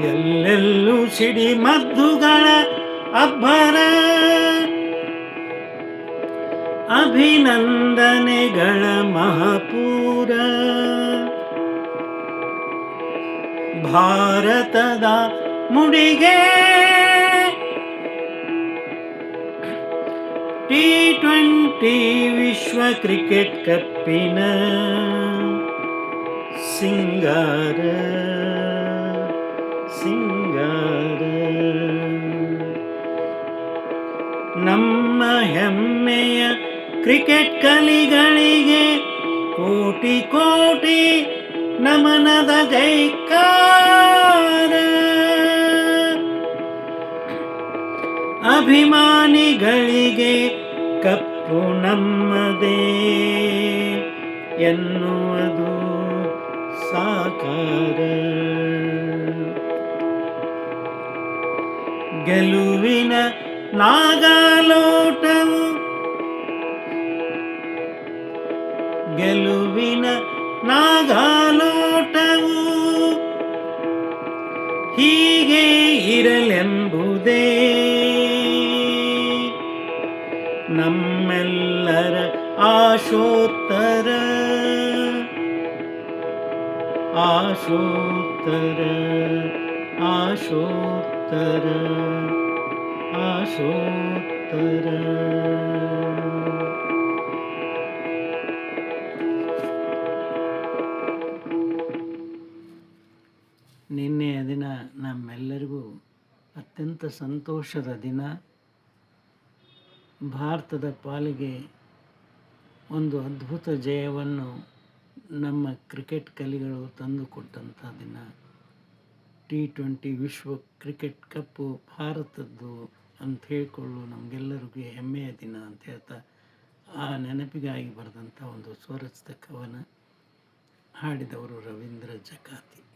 ಎಲ್ಲೆಲ್ಲೂ ಸಿಡಿಮದ್ದುಗಳ ಅಬ್ಬರ, ಅಭಿನಂದನೆಗಳ ಮಹಾಪೂರ. ಭಾರತದ ಮುಡಿಗೆ T20 ವಿಶ್ವ ಕ್ರಿಕೆಟ್ ಕಪ್ಪಿನ ಸಿಂಗಾರ ಸಿಂಗಾರ. ನಮ್ಮ ಹೆಮ್ಮೆಯ ಕ್ರಿಕೆಟ್ ಕಲಿಗಳಿಗೆ ಕೋಟಿ ಕೋಟಿ ನಮನದ ಜೈಕಾರ. ಅಭಿಮಾನಿಗಳಿಗೆ ಕಪ್ಪು ನಮ್ಮದೇ ಎನ್ನುವುದು ಸಾಕಾರ. ಗೆಲುವಿನ ನಾಗಾಲೋಟವು ಗೆಲುವಿನ ನಾಗಾಲೋಟವು ಹೀಗೆ ಇರಲೆಂಬುದೇ ನಮ್ಮೆಲ್ಲರ ಆಶೋತ್ತರ ಆಶೋತ್ತರ ಆಶೋತ್ತರ ಆಶೋತ್ತರ. ನಿನ್ನೆಯ ದಿನ ನಮ್ಮೆಲ್ಲರಿಗೂ ಅತ್ಯಂತ ಸಂತೋಷದ ದಿನ. ಭಾರತದ ಪಾಲಿಗೆ ಒಂದು ಅದ್ಭುತ ಜಯವನ್ನು ನಮ್ಮ ಕ್ರಿಕೆಟ್ ಕಲಿಗಳು ತಂದುಕೊಟ್ಟಂಥ ದಿನ. T20 ವಿಶ್ವ ಕ್ರಿಕೆಟ್ ಕಪ್ಪು ಭಾರತದ್ದು ಅಂತ ಹೇಳಿಕೊಳ್ಳು ನಮಗೆಲ್ಲರಿಗೂ ಹೆಮ್ಮೆಯ ದಿನ ಅಂತ ಹೇಳ್ತಾ, ಆ ನೆನಪಿಗಾಗಿ ಬರೆದಂಥ ಒಂದು ಸ್ವರಚಿತ ಕವನ. ಹಾಡಿದವರು ರವೀಂದ್ರ ಜಕಾತಿ.